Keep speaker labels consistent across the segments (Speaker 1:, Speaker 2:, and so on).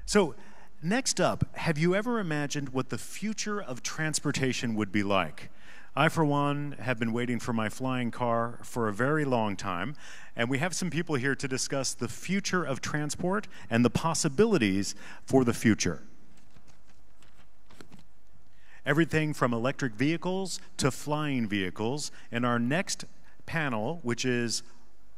Speaker 1: So, next up, have you ever imagined what the future of transportation would be like? I, for one, have been waiting for my flying car for a very long time, and we have some people here to discuss the future of transport and the possibilities for the future. Everything from electric vehicles to flying vehicles, and our next panel, which is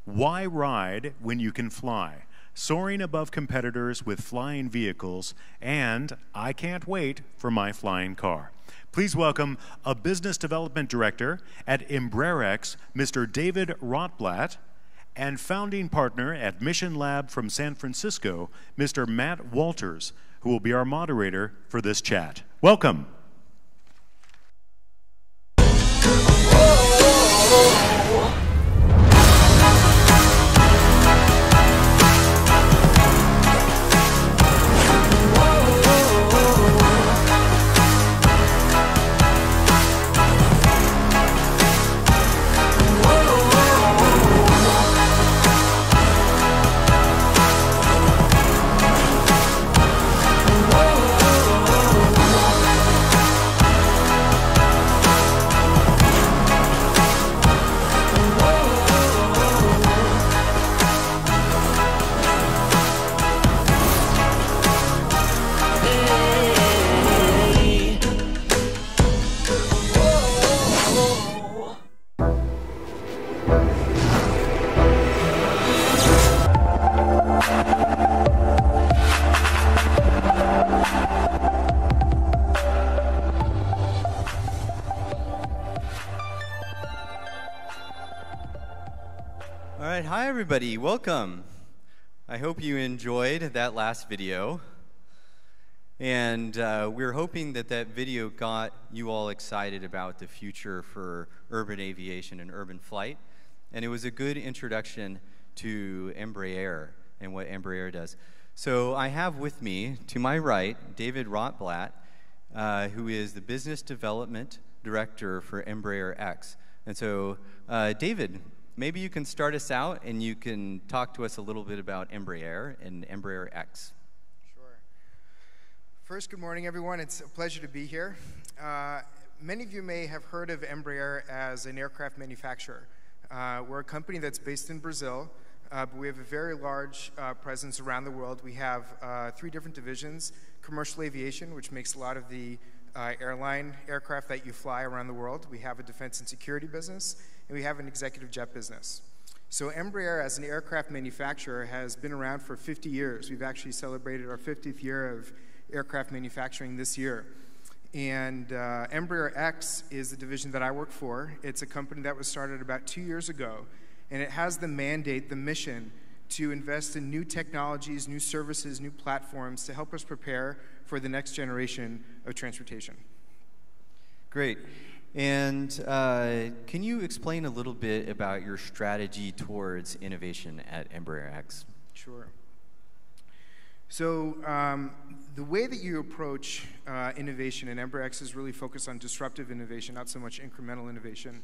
Speaker 1: Why Ride When You Can Fly? Soaring above competitors with flying vehicles, and I can't wait for my flying car. Please welcome a business development director at Embraer, Mr. David Rottblatt, and founding partner at Mission Lab from San Francisco, Mr. Matt Walters, who will be our moderator for this chat. Welcome.
Speaker 2: Hi everybody, welcome. I hope you enjoyed that last video. And we're hoping that that video got you all excited about the future for urban aviation and urban flight. And it was a good introduction to Embraer and what Embraer does. So I have with me, to my right, David Rottblatt, who is the Business Development Director for Embraer X. And so, David, maybe you can start us out and you can talk to us a little bit about Embraer and Embraer X.
Speaker 3: Sure. First, good morning, everyone. It's a pleasure to be here. Many of you may have heard of Embraer as an aircraft manufacturer. We're a company that's based in Brazil, but we have a very large presence around the world. We have 3 different divisions: commercial aviation, which makes a lot of the airline aircraft that you fly around the world. We have a defense and security business, and we have an executive jet business. So Embraer, as an aircraft manufacturer, has been around for 50 years. We've actually celebrated our 50th year of aircraft manufacturing this year. And Embraer X is the division that I work for. It's a company that was started about 2 years ago, and it has the mandate, the mission, to invest in new technologies, new services, new platforms to help us prepare for the next generation of transportation.
Speaker 2: Great. And can you explain a little bit about your strategy towards innovation at Embraer X?
Speaker 3: Sure. So the way that you approach innovation, and Embraer X is really focused on disruptive innovation, not so much incremental innovation,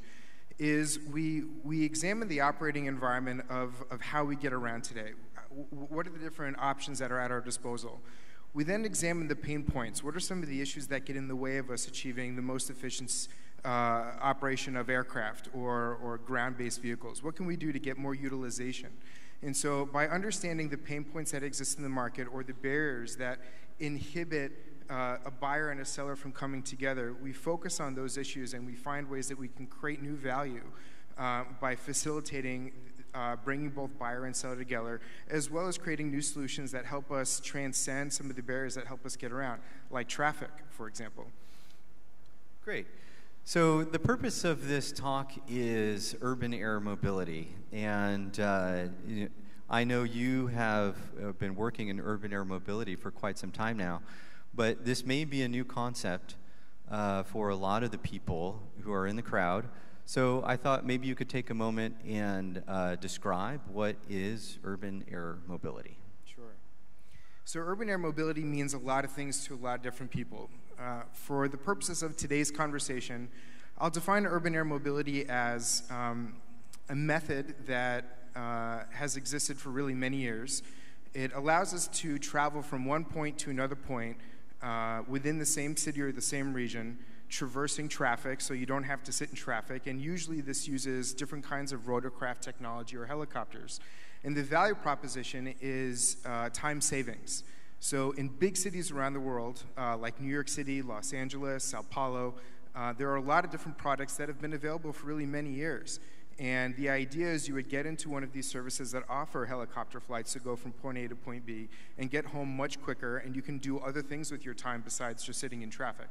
Speaker 3: is we examine the operating environment of how we get around today. What are the different options that are at our disposal? We then examine the pain points. What are some of the issues that get in the way of us achieving the most efficient operation of aircraft or ground-based vehicles? What can we do to get more utilization? And so by understanding the pain points that exist in the market or the barriers that inhibit a buyer and a seller from coming together, we focus on those issues and we find ways that we can create new value by facilitating bringing both buyer and seller together, as well as creating new solutions that help us transcend some of the barriers that help us get around, like traffic, for example.
Speaker 2: Great. So the purpose of this talk is urban air mobility, and I know you have been working in urban air mobility for quite some time now, but this may be a new concept for a lot of the people who are in the crowd. So I thought maybe you could take a moment and describe what is urban air mobility.
Speaker 3: Sure. So urban air mobility means a lot of things to a lot of different people. For the purposes of today's conversation, I'll define urban air mobility as a method that has existed for really many years. It allows us to travel from one point to another point within the same city or the same region, traversing traffic so you don't have to sit in traffic. And usually this uses different kinds of rotorcraft technology or helicopters. And the value proposition is time savings. So in big cities around the world, like New York City, Los Angeles, Sao Paulo, there are a lot of different products that have been available for really many years. And the idea is you would get into one of these services that offer helicopter flights to go from point A to point B and get home much quicker, and you can do other things with your time besides just sitting in traffic.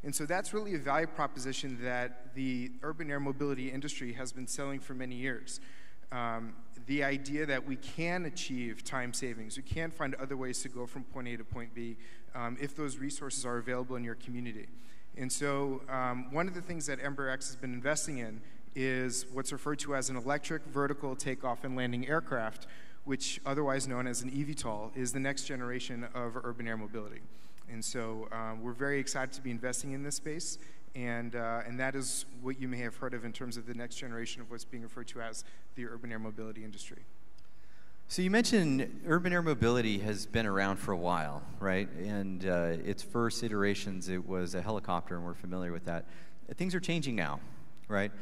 Speaker 3: And so that's really a value proposition that the urban air mobility industry has been selling for many years. The idea that we can achieve time savings, we can find other ways to go from point A to point B if those resources are available in your community. And so one of the things that Embraer X has been investing in is what's referred to as an electric vertical takeoff and landing aircraft, which otherwise known as an eVTOL, is the next generation of urban air mobility. And so we're very excited to be investing in this space, and that is what you may have heard of in terms of the next generation of what's being referred to as the urban air mobility industry.
Speaker 2: So you mentioned urban air mobility has been around for a while, right? And its first iterations, it was a helicopter, and we're familiar with that. Things are changing now, right?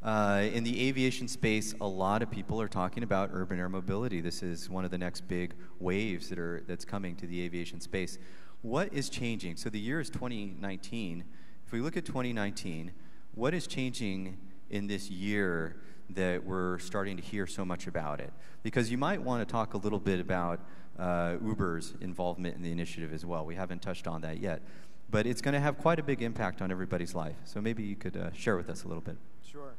Speaker 2: In the aviation space, a lot of people are talking about urban air mobility. This is one of the next big waves that's coming to the aviation space. What is changing? So the year is 2019. If we look at 2019, what is changing in this year that we're starting to hear so much about it? Because you might want to talk a little bit about Uber's involvement in the initiative as well. We haven't touched on that yet. But it's going to have quite a big impact on everybody's life. So maybe you could share with us a little bit.
Speaker 3: Sure.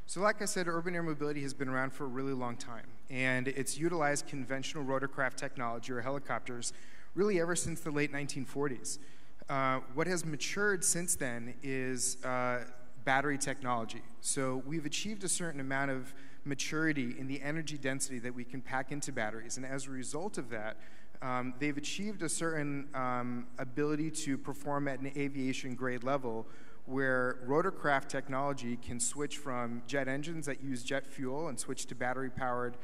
Speaker 3: So like I said, urban air mobility has been around for a really long time. And it's utilized conventional rotorcraft technology or helicopters really ever since the late 1940s. What has matured since then is battery technology. So we've achieved a certain amount of maturity in the energy density that we can pack into batteries. And as a result of that, they've achieved a certain ability to perform at an aviation grade level where rotorcraft technology can switch from jet engines that use jet fuel and switch to battery-powered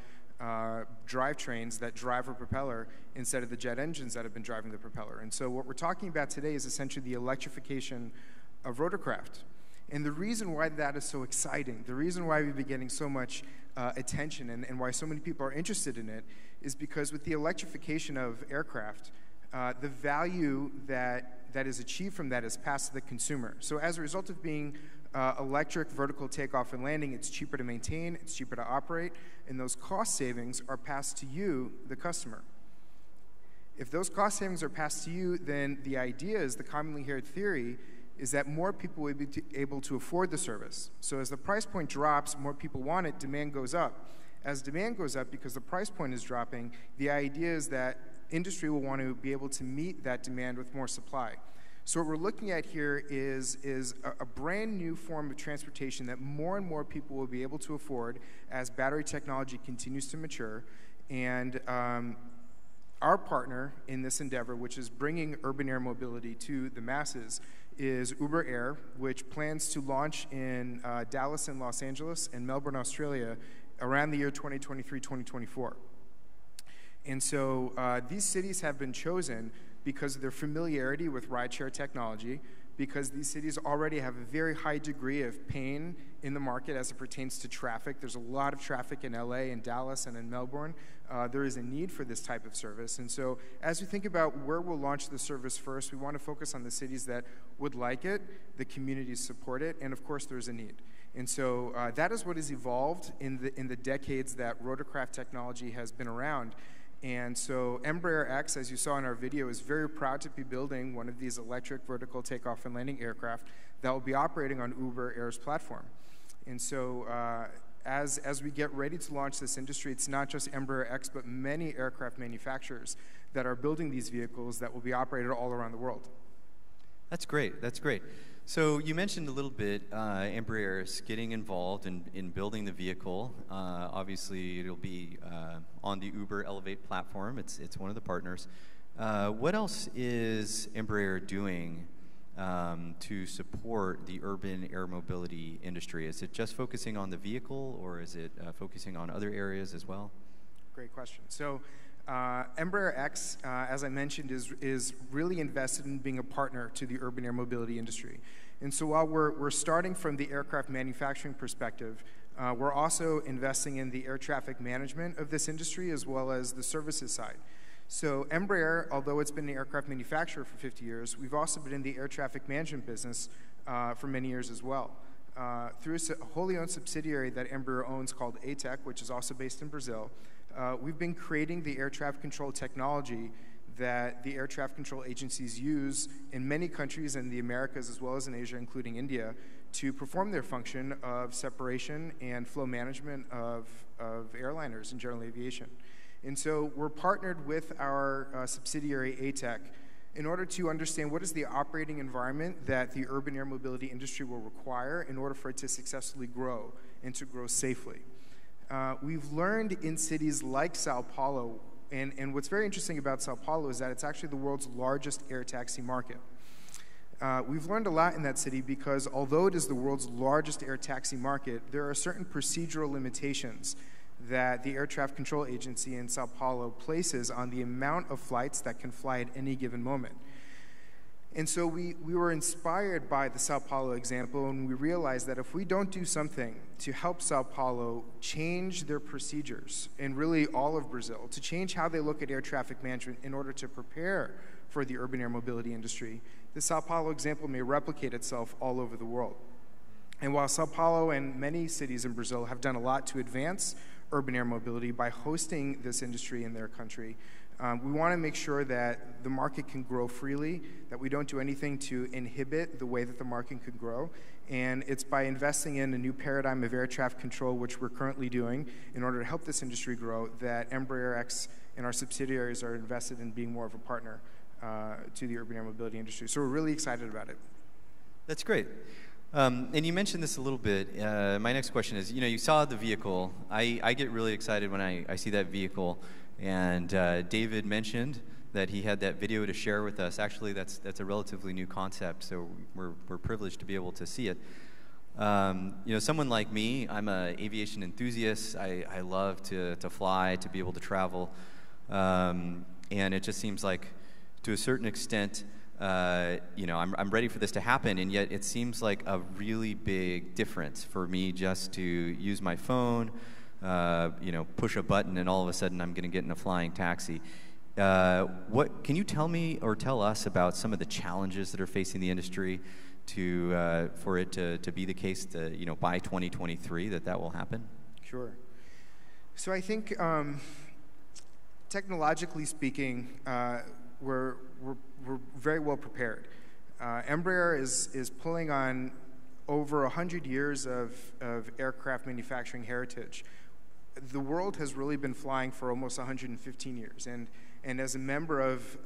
Speaker 3: drivetrains that drive a propeller instead of the jet engines that have been driving the propeller. And so what we're talking about today is essentially the electrification of rotorcraft. And the reason why that is so exciting, the reason why we've been getting so much attention and why so many people are interested in it is because with the electrification of aircraft, the value that is achieved from that is passed to the consumer. So as a result of being electric vertical takeoff and landing, it's cheaper to maintain, it's cheaper to operate, and those cost savings are passed to you, the customer. If those cost savings are passed to you, then the idea is, the commonly heard theory, is that more people will be able to afford the service. So as the price point drops, more people want it, demand goes up. As demand goes up, because the price point is dropping, the idea is that industry will want to be able to meet that demand with more supply. So what we're looking at here is a brand new form of transportation that more and more people will be able to afford as battery technology continues to mature. And our partner in this endeavor, which is bringing urban air mobility to the masses, is Uber Air, which plans to launch in Dallas and Los Angeles and Melbourne, Australia, around the year 2023-2024. And so these cities have been chosen because of their familiarity with rideshare technology, because these cities already have a very high degree of pain in the market as it pertains to traffic. There's a lot of traffic in LA and Dallas and in Melbourne. There is a need for this type of service. And so as we think about where we'll launch the service first, we want to focus on the cities that would like it, the communities support it, and of course there's a need. And so that is what has evolved in the decades that rotorcraft technology has been around. And so Embraer X, as you saw in our video, is very proud to be building one of these electric vertical takeoff and landing aircraft that will be operating on Uber Air's platform. And so as we get ready to launch this industry, it's not just Embraer X, but many aircraft manufacturers that are building these vehicles that will be operated all around the world.
Speaker 2: That's great. That's great. So you mentioned a little bit Embraer is getting involved in building the vehicle. Obviously, it'll be on the Uber Elevate platform. It's one of the partners. What else is Embraer doing to support the urban air mobility industry? Is it just focusing on the vehicle, or is it focusing on other areas as well?
Speaker 3: Great question. So Embraer X, as I mentioned, is really invested in being a partner to the urban air mobility industry. And so while we're starting from the aircraft manufacturing perspective, we're also investing in the air traffic management of this industry as well as the services side. So Embraer, although it's been an aircraft manufacturer for 50 years, we've also been in the air traffic management business for many years as well. Through a wholly owned subsidiary that Embraer owns called ATEC, which is also based in Brazil, we've been creating the air traffic control technology that the air traffic control agencies use in many countries in the Americas as well as in Asia, including India, to perform their function of separation and flow management of airliners and general aviation. And so we're partnered with our subsidiary ATEC in order to understand what is the operating environment that the urban air mobility industry will require in order for it to successfully grow and to grow safely. We've learned in cities like Sao Paulo, and what's very interesting about Sao Paulo is that it's actually the world's largest air taxi market. We've learned a lot in that city because although it is the world's largest air taxi market, there are certain procedural limitations that the Air Traffic Control Agency in Sao Paulo places on the amount of flights that can fly at any given moment. And so we were inspired by the Sao Paulo example, and we realized that if we don't do something to help Sao Paulo change their procedures, and really all of Brazil, to change how they look at air traffic management in order to prepare for the urban air mobility industry, the Sao Paulo example may replicate itself all over the world. And while Sao Paulo and many cities in Brazil have done a lot to advance urban air mobility by hosting this industry in their country, we want to make sure that the market can grow freely, that we don't do anything to inhibit the way that the market could grow. And it's by investing in a new paradigm of air traffic control, which we're currently doing in order to help this industry grow, that Embraer X and our subsidiaries are invested in being more of a partner to the urban air mobility industry. So we're really excited about it.
Speaker 2: That's great. And you mentioned this a little bit. My next question is, you saw the vehicle. I get really excited when I see that vehicle. And David mentioned that he had that video to share with us. Actually, that's a relatively new concept, so we're privileged to be able to see it. Someone like me, I'm an aviation enthusiast. I love to fly, to be able to travel. And it just seems like, to a certain extent, I'm ready for this to happen, and yet it seems like a really big difference for me just to use my phone, push a button, and all of a sudden I'm going to get in a flying taxi. What can you tell me or tell us about some of the challenges that are facing the industry for it to be the case that, by 2023 that will happen?
Speaker 3: Sure. So I think technologically speaking, we're very well prepared. Embraer is pulling on over 100 years of aircraft manufacturing heritage. The world has really been flying for almost 115 years, and as a member of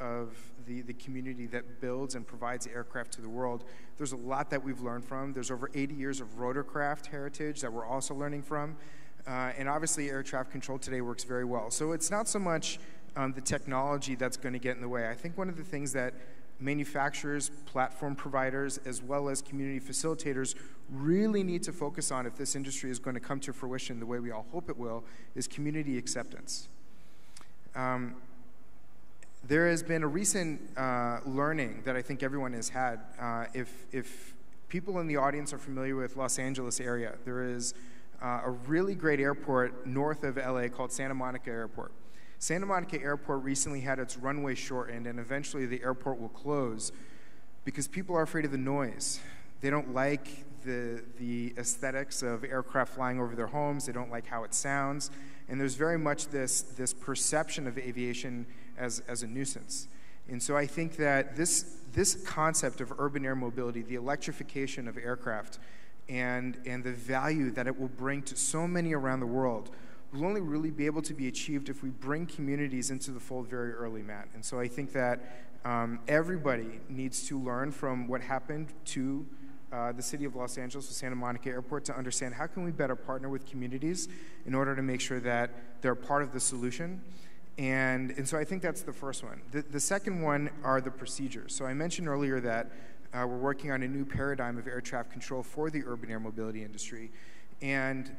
Speaker 3: the community that builds and provides aircraft to the world, there's a lot that we've learned from. There's over 80 years of rotorcraft heritage that we're also learning from, and obviously air traffic control today works very well. So it's not so much the technology that's going to get in the way. I think one of the things that manufacturers, platform providers, as well as community facilitators really need to focus on if this industry is going to come to fruition the way we all hope it will, is community acceptance. There has been a recent learning that I think everyone has had. If people in the audience are familiar with Los Angeles area, there is a really great airport north of LA called Santa Monica Airport. Santa Monica Airport recently had its runway shortened, and eventually the airport will close because people are afraid of the noise. They don't like the aesthetics of aircraft flying over their homes. They don't like how it sounds. And there's very much this perception of aviation as a nuisance. And so I think that this concept of urban air mobility, the electrification of aircraft, and the value that it will bring to so many around the world will only really be able to be achieved if we bring communities into the fold very early, Matt. And so I think that everybody needs to learn from what happened to the city of Los Angeles with Santa Monica Airport to understand how can we better partner with communities in order to make sure that they're part of the solution. And so I think that's the first one. The second one are the procedures. So I mentioned earlier that we're working on a new paradigm of air traffic control for the urban air mobility industry. And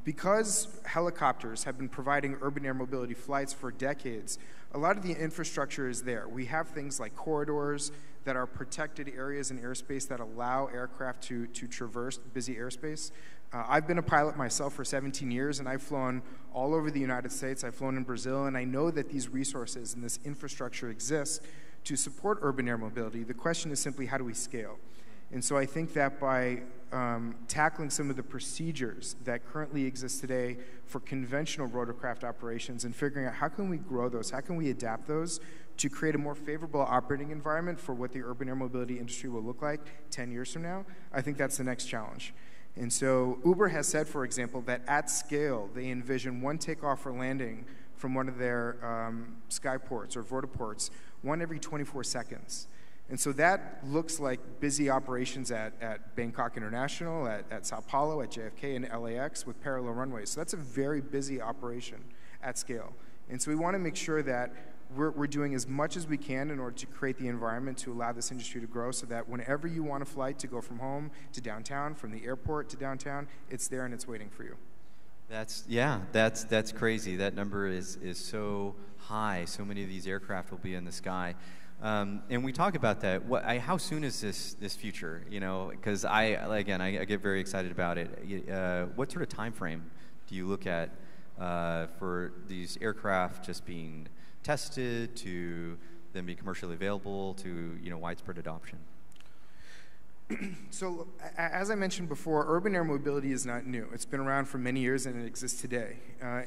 Speaker 3: Because helicopters have been providing urban air mobility flights for decades, a lot of the infrastructure is there. We have things like corridors that are protected areas in airspace that allow aircraft to traverse busy airspace. I've been a pilot myself for 17 years, and I've flown all over the United States. I've flown in Brazil, and I know that these resources and this infrastructure exists to support urban air mobility. The question is simply, how do we scale? And so I think that by tackling some of the procedures that currently exist today for conventional rotorcraft operations and figuring out how can we grow those, how can we adapt those to create a more favorable operating environment for what the urban air mobility industry will look like 10 years from now, I think that's the next challenge. And so Uber has said, for example, that at scale, they envision one takeoff or landing from one of their skyports or vertiports, one every 24 seconds. And so that looks like busy operations at Bangkok International, at Sao Paulo, at JFK, and LAX with parallel runways. So that's a very busy operation at scale. And so we want to make sure that we're doing as much as we can in order to create the environment to allow this industry to grow so that whenever you want a flight to go from home to downtown, from the airport to downtown, it's there and it's waiting for you.
Speaker 2: That's crazy. That number is so high. So many of these aircraft will be in the sky. And we talk about that. How soon is this future? You know, because I get very excited about it. What sort of time frame do you look at for these aircraft just being tested to then be commercially available to widespread adoption?
Speaker 3: So, as I mentioned before, urban air mobility is not new. It's been around for many years and it exists today.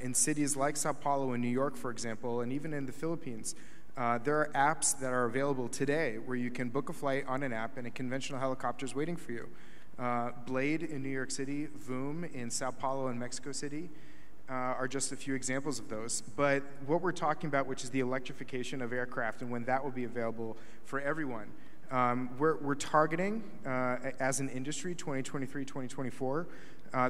Speaker 3: In cities like Sao Paulo and New York, for example, and even in the Philippines, there are apps that are available today where you can book a flight on an app and a conventional helicopter is waiting for you. Blade in New York City, Voom in Sao Paulo and Mexico City are just a few examples of those. But what we're talking about, which is the electrification of aircraft and when that will be available for everyone, we're targeting, as an industry, 2023, 2024.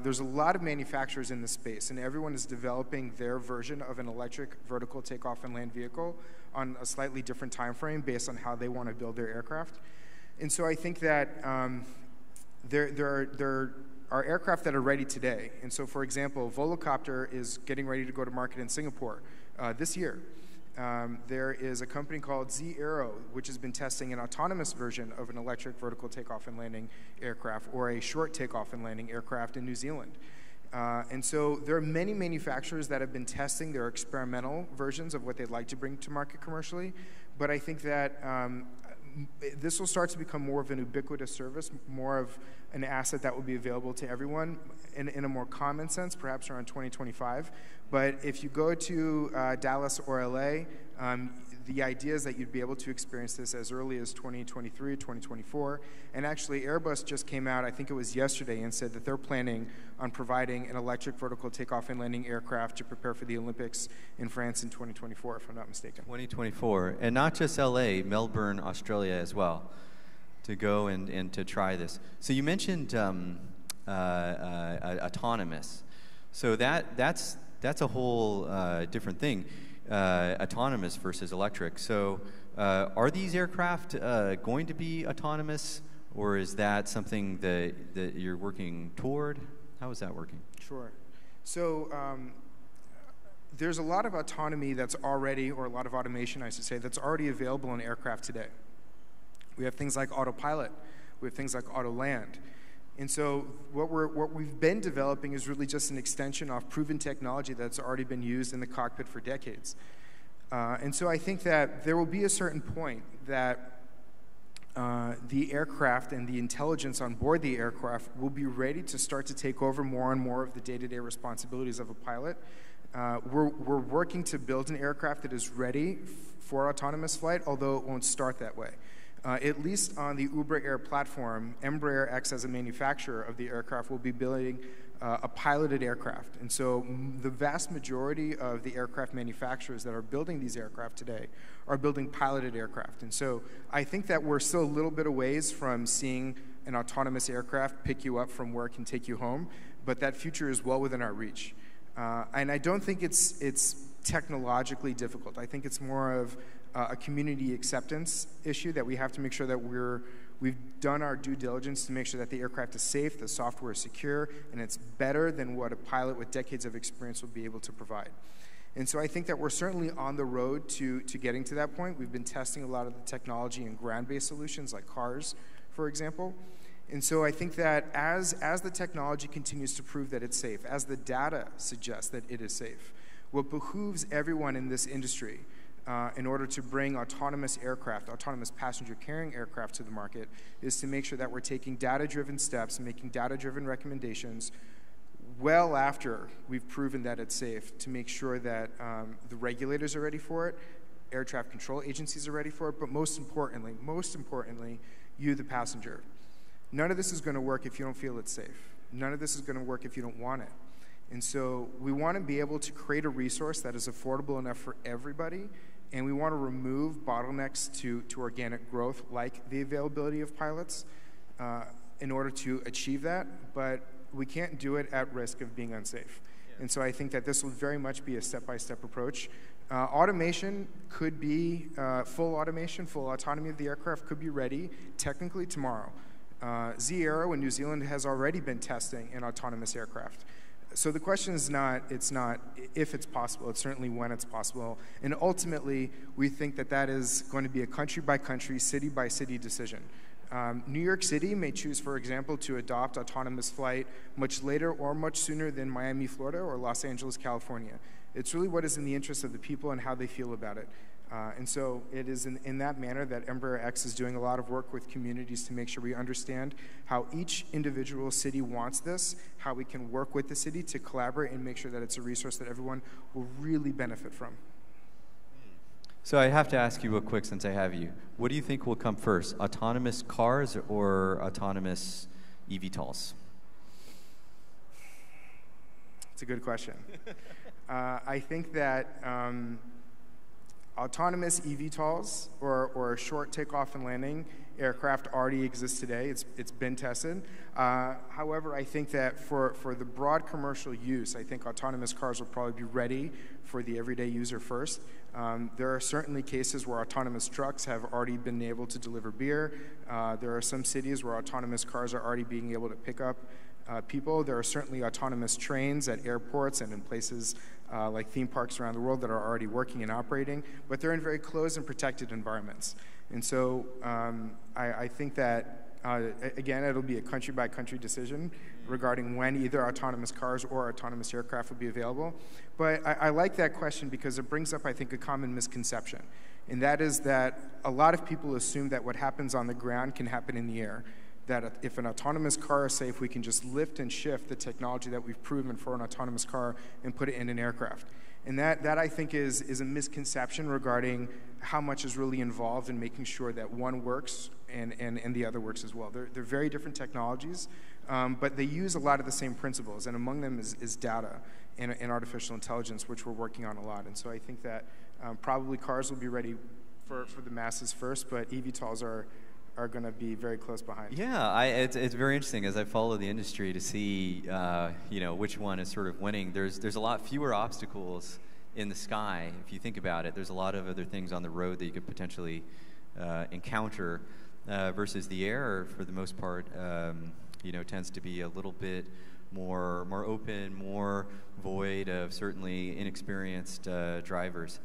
Speaker 3: There's a lot of manufacturers in this space, and everyone is developing their version of an electric vertical takeoff and land vehicle on a slightly different time frame based on how they want to build their aircraft. And so I think that there are aircraft that are ready today. And so, for example, Volocopter is getting ready to go to market in Singapore this year. There is a company called Z-Aero, which has been testing an autonomous version of an electric vertical takeoff and landing aircraft or a short takeoff and landing aircraft in New Zealand. And so there are many manufacturers that have been testing their experimental versions of what they'd like to bring to market commercially. But I think that this will start to become more of an ubiquitous service, more of an asset that will be available to everyone in a more common sense, perhaps around 2025. But if you go to Dallas or LA, the idea is that you'd be able to experience this as early as 2023, 2024. And actually, Airbus just came out, I think it was yesterday, and said that they're planning on providing an electric vertical takeoff and landing aircraft to prepare for the Olympics in France in 2024, if I'm not mistaken.
Speaker 2: 2024. And not just LA, Melbourne, Australia as well, to go and to try this. So you mentioned autonomous. So that's a whole different thing. Autonomous versus electric. So are these aircraft going to be autonomous, or is that something that you're working toward? How is that working?
Speaker 3: Sure. So there's a lot of autonomy that's already, or a lot of automation, I should say, that's already available in aircraft today. We have things like autopilot. We have things like auto land. And so what we've been developing is really just an extension of proven technology that's already been used in the cockpit for decades. And so I think that there will be a certain point that the aircraft and the intelligence on board the aircraft will be ready to start to take over more and more of the day-to-day responsibilities of a pilot. We're working to build an aircraft that is ready for autonomous flight, although it won't start that way. At least on the Uber Air platform, Embraer X, as a manufacturer of the aircraft, will be building a piloted aircraft. And so the vast majority of the aircraft manufacturers that are building these aircraft today are building piloted aircraft. And so I think that we're still a little bit of ways from seeing an autonomous aircraft pick you up from work and take you home, but that future is well within our reach. And I don't think it's technologically difficult. I think it's more of a community acceptance issue that we have to make sure that we're We've done our due diligence to make sure that the aircraft is safe, the software is secure, and it's better than what a pilot with decades of experience will be able to provide. And so I think that we're certainly on the road to getting to that point. We've been testing a lot of the technology in ground-based solutions like cars, for example. And so I think that as the technology continues to prove that it's safe, as the data suggests that it is safe, what behooves everyone in this industry in order to bring autonomous aircraft, autonomous passenger-carrying aircraft to the market, is to make sure that we're taking data-driven steps, making data-driven recommendations well after we've proven that it's safe, to make sure that the regulators are ready for it, air traffic control agencies are ready for it, but most importantly, you, the passenger. None of this is going to work if you don't feel it's safe. None of this is going to work if you don't want it. And so we want to be able to create a resource that is affordable enough for everybody, and we want to remove bottlenecks to organic growth, like the availability of pilots, in order to achieve that, but we can't do it at risk of being unsafe. Yeah. And so I think that this will very much be a step-by-step approach. Automation could be, full automation, full autonomy of the aircraft could be ready technically tomorrow. Z Aero in New Zealand has already been testing an autonomous aircraft. So the question is not, it's not if it's possible, it's certainly when it's possible. And ultimately, we think that that is going to be a country-by-country, city-by-city decision. New York City may choose, for example, to adopt autonomous flight much later or much sooner than Miami, Florida, or Los Angeles, California. It's really what is in the interest of the people and how they feel about it. And so it is in that manner that Embraer X is doing a lot of work with communities to make sure we understand how each individual city wants this, how we can work with the city to collaborate and make sure that it's a resource that everyone will really benefit from.
Speaker 2: So I have to ask you real quick since I have you. What do you think will come first, autonomous cars or autonomous eVTOLs?
Speaker 3: It's a good question. I think that autonomous eVTOLs or short takeoff and landing aircraft already exist today. It's been tested. However, I think that for the broad commercial use, I think autonomous cars will probably be ready for the everyday user first. There are certainly cases where autonomous trucks have already been able to deliver beer. There are some cities where autonomous cars are already being able to pick up people. There are certainly autonomous trains at airports and in places like theme parks around the world that are already working and operating, but they're in very closed and protected environments. And so I think that, again, it'll be a country-by-country decision regarding when either autonomous cars or autonomous aircraft will be available. But I like that question because it brings up, I think, a common misconception, and that is that a lot of people assume that what happens on the ground can happen in the air. That if an autonomous car is safe, we can just lift and shift the technology that we've proven for an autonomous car and put it in an aircraft. And that I think is a misconception regarding how much is really involved in making sure that one works and the other works as well. They're very different technologies, but they use a lot of the same principles, and among them is data and artificial intelligence, which we're working on a lot. And so I think that probably cars will be ready for the masses first, but eVTOLs are going to be very close behind.
Speaker 2: Yeah, it's very interesting as I follow the industry to see which one is sort of winning. There's a lot fewer obstacles in the sky if you think about it. There's a lot of other things on the road that you could potentially encounter versus the air, for the most part, tends to be a little bit more open, more void of certainly inexperienced drivers.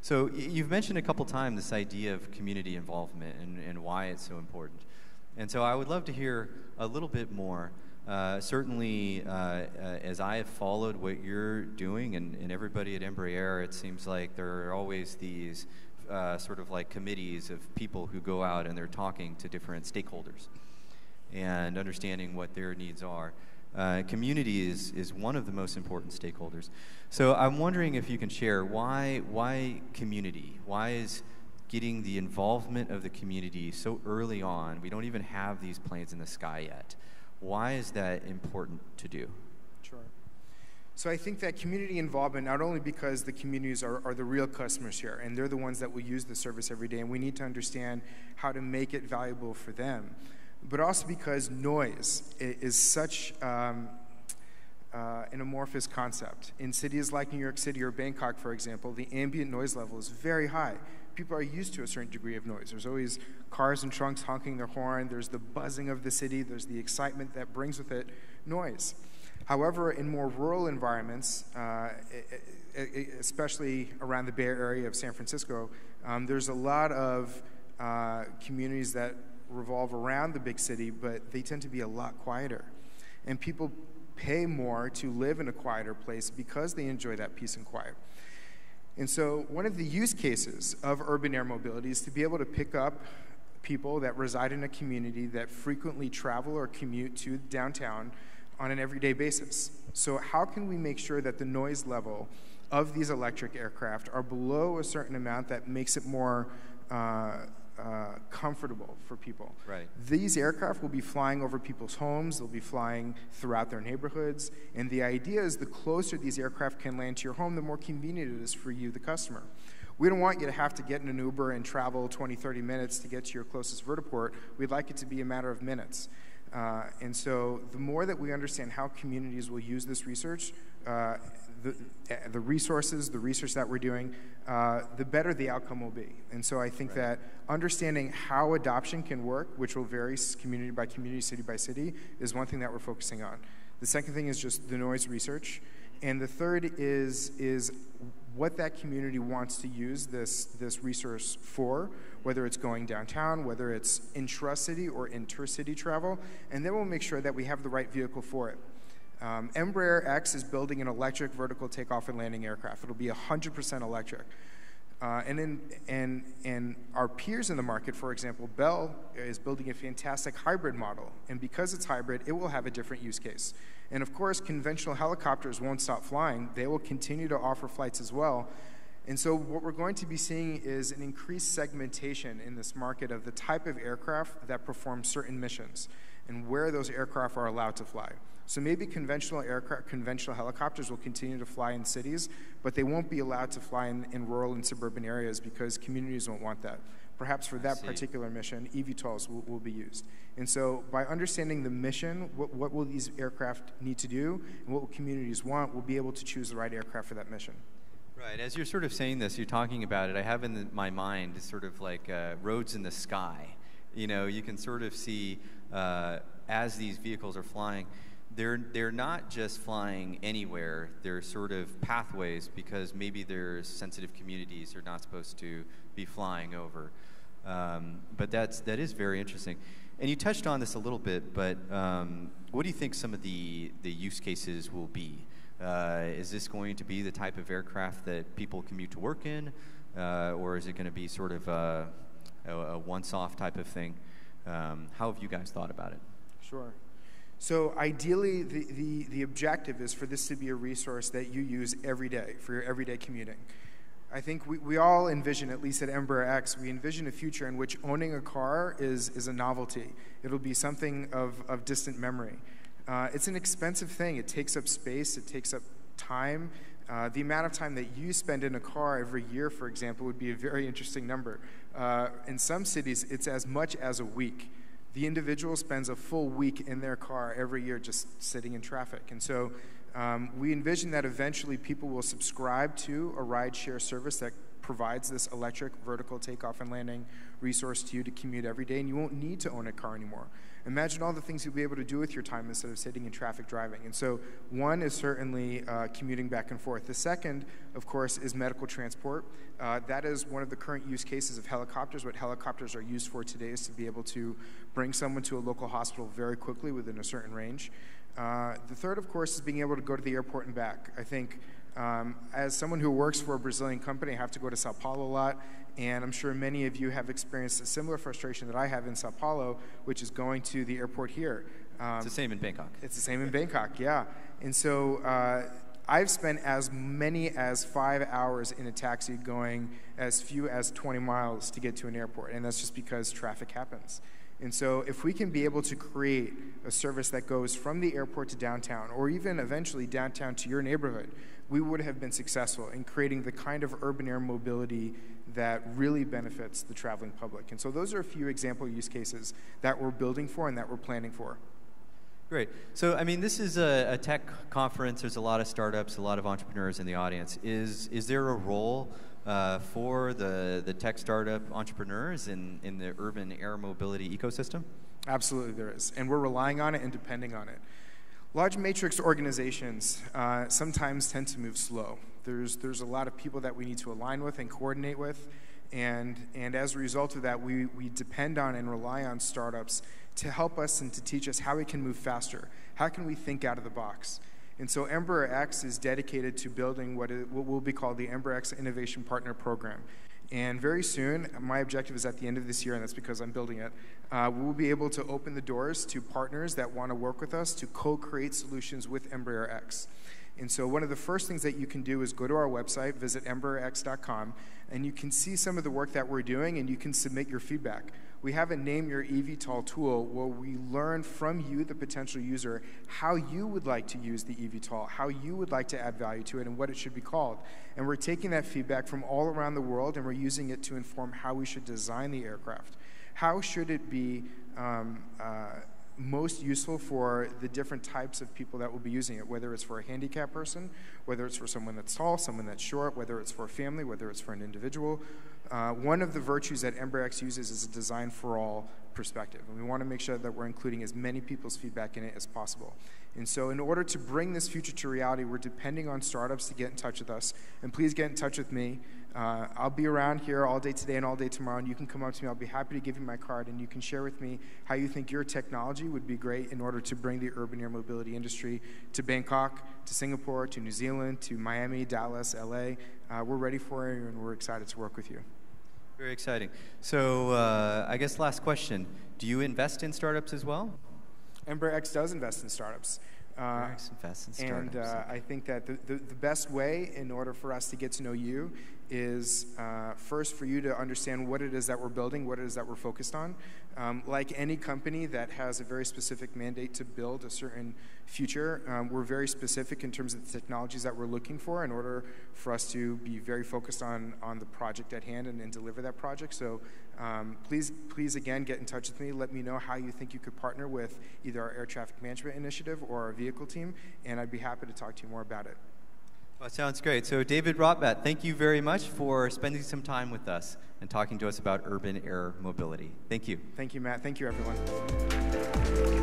Speaker 2: So you've mentioned a couple times this idea of community involvement and why it's so important. And so I would love to hear a little bit more. Certainly, as I have followed what you're doing and everybody at Embraer, it seems like there are always these sort of like committees of people who go out and they're talking to different stakeholders and understanding what their needs are. Community is one of the most important stakeholders. So I'm wondering if you can share why community? Why is getting the involvement of the community so early on? We don't even have these planes in the sky yet. Why is that important to do?
Speaker 3: Sure. So I think that community involvement, not only because the communities are the real customers here, and they're the ones that will use the service every day, and we need to understand how to make it valuable for them, but also because noise is such an amorphous concept. In cities like New York City or Bangkok, for example, the ambient noise level is very high, people are used to a certain degree of noise. There's always cars and trunks honking their horn. There's the buzzing of the city. There's the excitement that brings with it noise. However, in more rural environments, especially around the Bay Area of San Francisco, there's a lot of communities that revolve around the big city, but they tend to be a lot quieter. And people pay more to live in a quieter place because they enjoy that peace and quiet. And so one of the use cases of urban air mobility is to be able to pick up people that reside in a community that frequently travel or commute to downtown on an everyday basis. So how can we make sure that the noise level of these electric aircraft are below a certain amount that makes it more comfortable for people?
Speaker 2: Right.
Speaker 3: These aircraft will be flying over people's homes, they'll be flying throughout their neighborhoods, and the idea is the closer these aircraft can land to your home, the more convenient it is for you, the customer. We don't want you to have to get in an Uber and travel 20, 30 minutes to get to your closest vertiport. We'd like it to be a matter of minutes. And so the more that we understand how communities will use this research, the resources, the research that we're doing, the better the outcome will be. And so I think that understanding how adoption can work, which will vary community by community, city by city, is one thing that we're focusing on. The second thing is just the noise research. And the third is what that community wants to use this resource for, whether it's going downtown, whether it's intra-city or intercity travel, and then we'll make sure that we have the right vehicle for it. Embraer X is building an electric vertical takeoff and landing aircraft. It'll be 100% electric. And our peers in the market, for example, Bell is building a fantastic hybrid model. And because it's hybrid, it will have a different use case. And of course, conventional helicopters won't stop flying. They will continue to offer flights as well. And so what we're going to be seeing is an increased segmentation in this market of the type of aircraft that perform certain missions and where those aircraft are allowed to fly. So maybe conventional helicopters will continue to fly in cities, but they won't be allowed to fly in rural and suburban areas because communities won't want that. Perhaps for that particular mission, eVTOLs will be used. And so by understanding the mission, what will these aircraft need to do, and what will communities want, we'll be able to choose the right aircraft for that mission.
Speaker 2: Right. As you're sort of saying this, you're talking about it, I have in my mind sort of like roads in the sky. You know, you can sort of see as these vehicles are flying, they're not just flying anywhere. They're sort of pathways because maybe there's sensitive communities they're not supposed to be flying over. But that is very interesting. And you touched on this a little bit, but what do you think some of the use cases will be? Is this going to be the type of aircraft that people commute to work in, or is it going to be sort of a once-off type of thing? How have you guys thought about it?
Speaker 3: Sure. So ideally, the objective is for this to be a resource that you use every day for your everyday commuting. I think we all envision, at least at Embraer X, we envision a future in which owning a car is a novelty. It'll be something of distant memory. It's an expensive thing. It takes up space. It takes up time. The amount of time that you spend in a car every year, for example, would be a very interesting number. In some cities, it's as much as a week. The individual spends a full week in their car every year just sitting in traffic. And so we envision that eventually people will subscribe to a ride-share service that provides this electric vertical takeoff and landing resource to you to commute every day, and you won't need to own a car anymore. Imagine all the things you'll be able to do with your time instead of sitting in traffic driving. And so one is certainly commuting back and forth. The second, of course, is medical transport. That is one of the current use cases of helicopters. What helicopters are used for today is to be able to bring someone to a local hospital very quickly within a certain range. The third, of course, is being able to go to the airport and back. I think as someone who works for a Brazilian company, I have to go to Sao Paulo a lot. And I'm sure many of you have experienced a similar frustration that I have in Sao Paulo, which is going to the airport here.
Speaker 2: It's the same in Bangkok.
Speaker 3: It's the same in Bangkok, yeah. And so I've spent as many as 5 hours in a taxi going as few as 20 miles to get to an airport. And that's just because traffic happens. And so if we can be able to create a service that goes from the airport to downtown, or even eventually downtown to your neighborhood, we would have been successful in creating the kind of urban air mobility that really benefits the traveling public. And so those are a few example use cases that we're building for and that we're planning for.
Speaker 2: Great. So, I mean, this is a tech conference. There's a lot of startups, a lot of entrepreneurs in the audience. Is there a role for the tech startup entrepreneurs in the urban air mobility ecosystem?
Speaker 3: Absolutely there is, and we're relying on it and depending on it. Large matrix organizations sometimes tend to move slow. There's a lot of people that we need to align with and coordinate with, and as a result of that, we depend on and rely on startups to help us and to teach us how we can move faster. How can we think out of the box? And so Embraer X is dedicated to building what will be called the Embraer X Innovation Partner Program. And very soon, my objective is at the end of this year, and that's because I'm building it, we will be able to open the doors to partners that want to work with us to co-create solutions with Embraer X. And so one of the first things that you can do is go to our website, visit embraerx.com, and you can see some of the work that we're doing, and you can submit your feedback. We have a Name Your eVTOL tool where we learn from you, the potential user, how you would like to use the eVTOL, how you would like to add value to it, and what it should be called. And we're taking that feedback from all around the world, and we're using it to inform how we should design the aircraft. How should it be most useful for the different types of people that will be using it, whether it's for a handicapped person, whether it's for someone that's tall, someone that's short, whether it's for a family, whether it's for an individual. One of the virtues that Embraer X uses is a design for all perspective, and we want to make sure that we're including as many people's feedback in it as possible. And so in order to bring this future to reality, we're depending on startups to get in touch with us, and please get in touch with me. I'll be around here all day today and all day tomorrow, and you can come up to me. I'll be happy to give you my card, and you can share with me how you think your technology would be great in order to bring the urban air mobility industry to Bangkok, to Singapore, to New Zealand, to Miami, Dallas, LA. We're ready for it, and we're excited to work with you.
Speaker 2: Very exciting. So I guess last question. Do you invest in startups as well?
Speaker 3: Embraer X does invest in startups.
Speaker 2: Embraer X invests in startups.
Speaker 3: And I think that the best way in order for us to get to know you is first for you to understand what it is that we're building, what it is that we're focused on. Like any company that has a very specific mandate to build a certain future, we're very specific in terms of the technologies that we're looking for in order for us to be very focused on the project at hand and deliver that project. So please again get in touch with me. Let me know how you think you could partner with either our air traffic management initiative or our vehicle team, and I'd be happy to talk to you more about it.
Speaker 2: Well, that sounds great. So David Rottblatt, thank you very much for spending some time with us and talking to us about urban air mobility. Thank you.
Speaker 3: Thank you, Matt. Thank you, everyone.